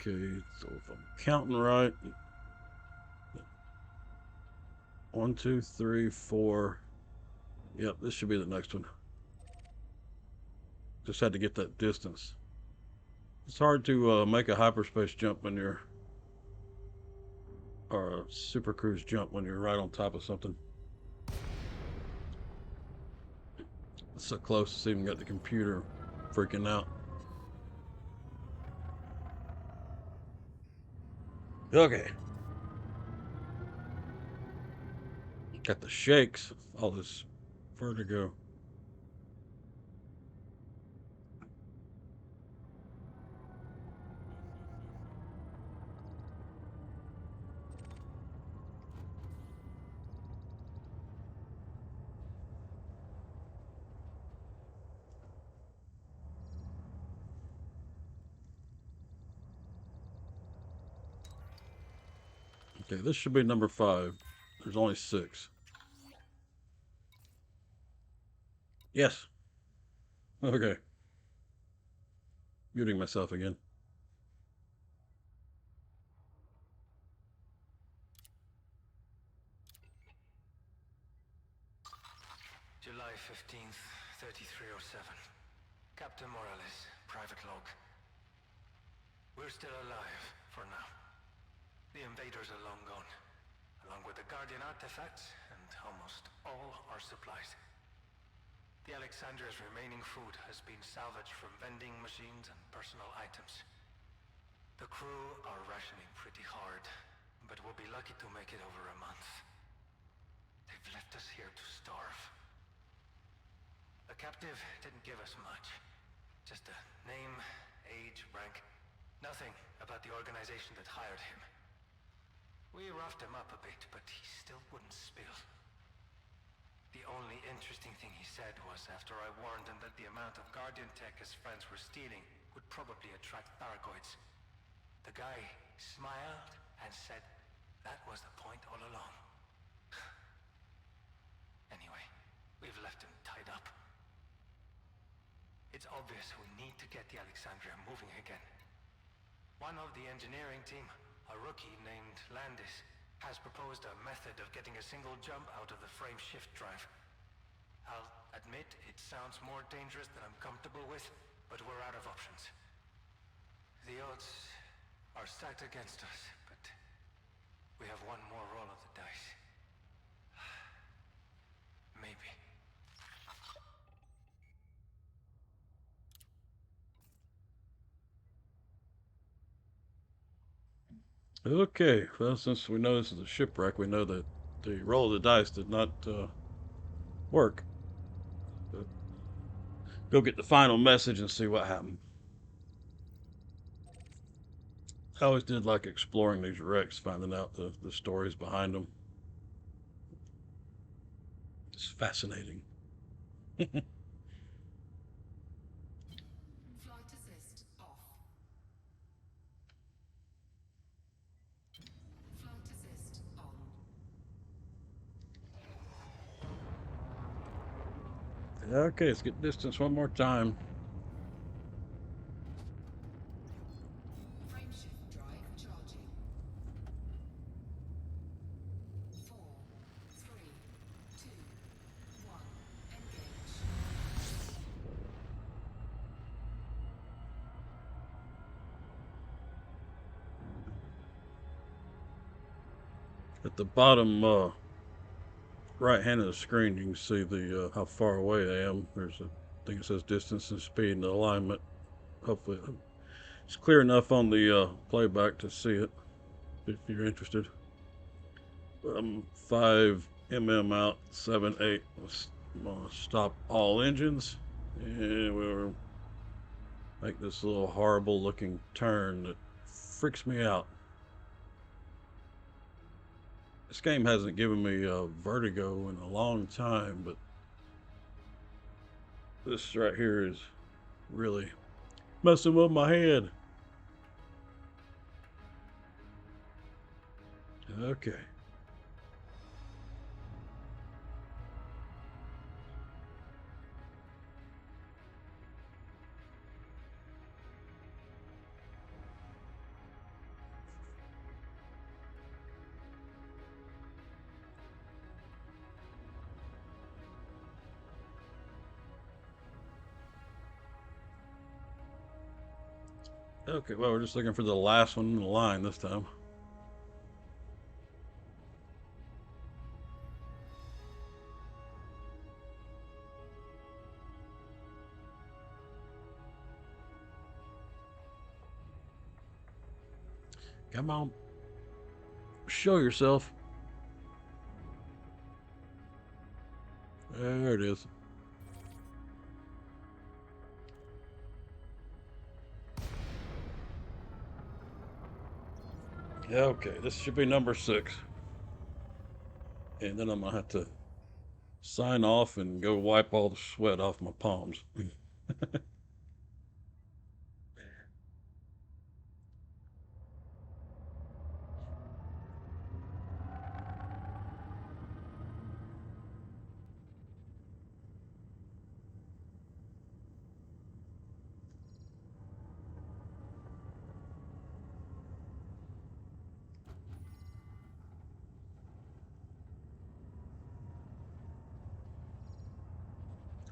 Okay, so if I'm counting right, 1, 2, 3, 4. Yep, this should be the next one. Just had to get that distance. It's hard to make a hyperspace jump when you're, or a super cruise jump when you're right on top of something. It's so close, it's even got the computer freaking out. Okay. Got the shakes, all this vertigo. Okay, this should be number 5. There's only 6. Yes. Okay. Muting myself again. July 15th, 3307. Captain Morales, private log. We're still alive, for now. The invaders are long gone, along with the Guardian artifacts and almost all our supplies. The Alexandra's remaining food has been salvaged from vending machines and personal items. The crew are rationing pretty hard, but we'll be lucky to make it over a month. They've left us here to starve. The captive didn't give us much. Just a name, age, rank. Nothing about the organization that hired him. We roughed him up a bit, but he still wouldn't spill. The only interesting thing he said was after I warned him that the amount of Guardian tech his friends were stealing would probably attract Thargoids. The guy smiled and said that was the point all along. Anyway, we've left him tied up. It's obvious we need to get the Alexandria moving again. One of the engineering team, a rookie named Landis, has proposed a method of getting a single jump out of the frame shift drive. I'll admit it sounds more dangerous than I'm comfortable with, but we're out of options. The odds are stacked against us, but we have one more roll of the dice. Maybe. Okay, well, since we know this is a shipwreck, we know that the roll of the dice did not work. But go get the final message and see what happened. I always did like exploring these wrecks, finding out the stories behind them. It's fascinating. Flight assist off. Flight assist on. Okay, let's get distance one more time. Frame shift drive charging. 4, 3, 2, 1. Engage. At the bottom right hand of the screen, you can see the how far away I am. There's a thing that says distance and speed and alignment. Hopefully, it's clear enough on the playback to see it if you're interested. 5 mm out, 7-8. I'm gonna stop all engines, and we'll make this little horrible looking turn that freaks me out. This game hasn't given me vertigo in a long time, but this right here is really messing with my head. Okay. Okay, well, we're just looking for the last one in the line this time. Come on. Show yourself. There it is. Okay, this should be number 6. And then I'm going to have to sign off and go wipe all the sweat off my palms.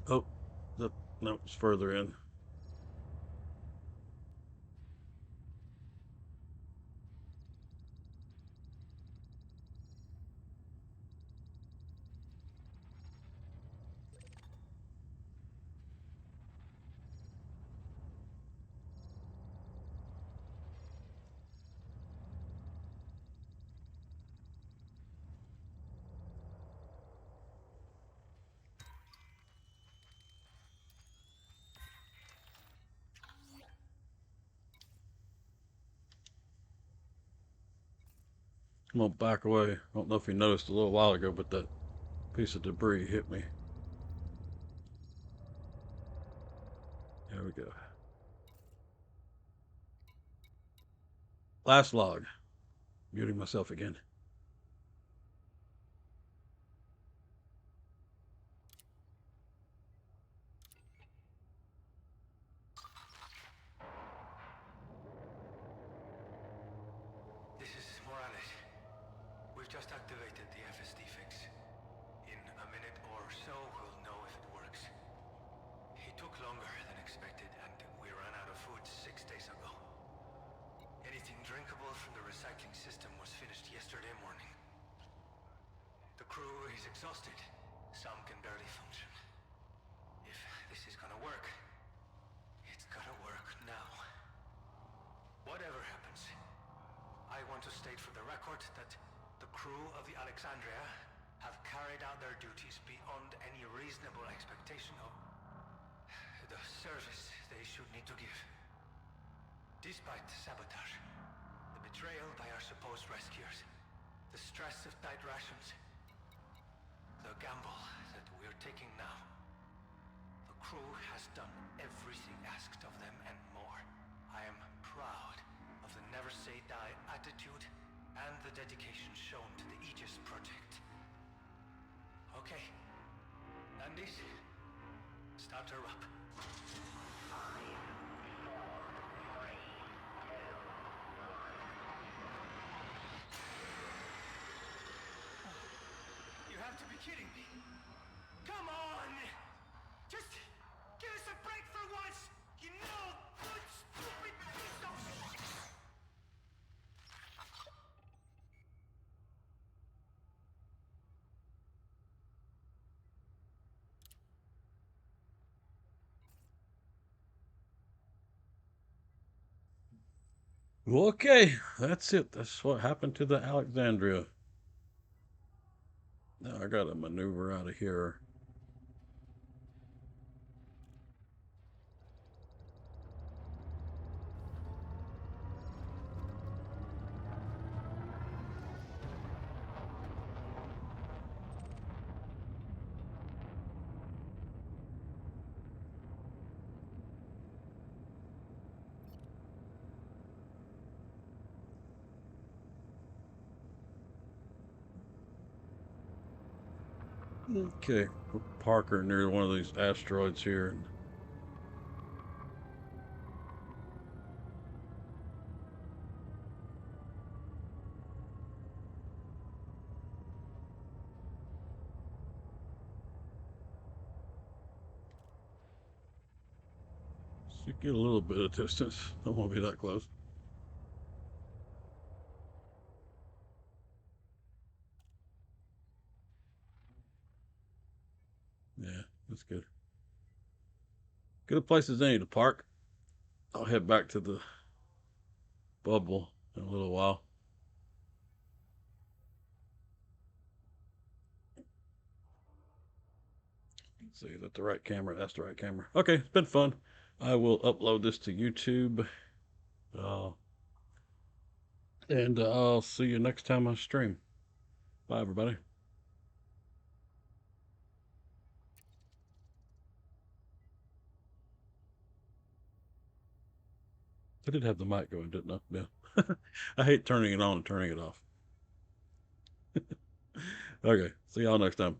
Oh, no, it's further in. I'm gonna back away. I don't know if you noticed a little while ago, but that piece of debris hit me. There we go. Last log. Muting myself again. This is Morales. We've just activated the FSD fix. In a minute or so, we'll know if it works. It took longer than expected, and we ran out of food 6 days ago. Anything drinkable from the recycling system was finished yesterday morning. The crew is exhausted. Some can barely function. If this is gonna work, it's gotta work now. Whatever happens, I want to state for the record that the crew of the Alexandria have carried out their duties beyond any reasonable expectation of the service they should need to give. Despite sabotage, the betrayal by our supposed rescuers, the stress of tight rations, the gamble that we're taking now, the crew has done everything asked of them and more. I am proud of the never say die attitude and the dedication shown to the Aegis project. Okay, Landis, start her up. You have to be kidding me. Come on! Just give us a break for once! You know, good stupid piece of shit! Okay, that's it. That's what happened to the Alexandria. Now I gotta maneuver out of here. Okay, we're Parker near one of these asteroids here. So get a little bit of distance. Don't want to be that close. Yeah, that's good. Good a place as any to park. I'll head back to the bubble in a little while. Let's see, is that the right camera? That's the right camera. Okay, it's been fun. I will upload this to YouTube. Uh, and I'll see you next time I stream. Bye, everybody. I did have the mic going, didn't I? Yeah. I hate turning it on and turning it off. Okay, see y'all next time.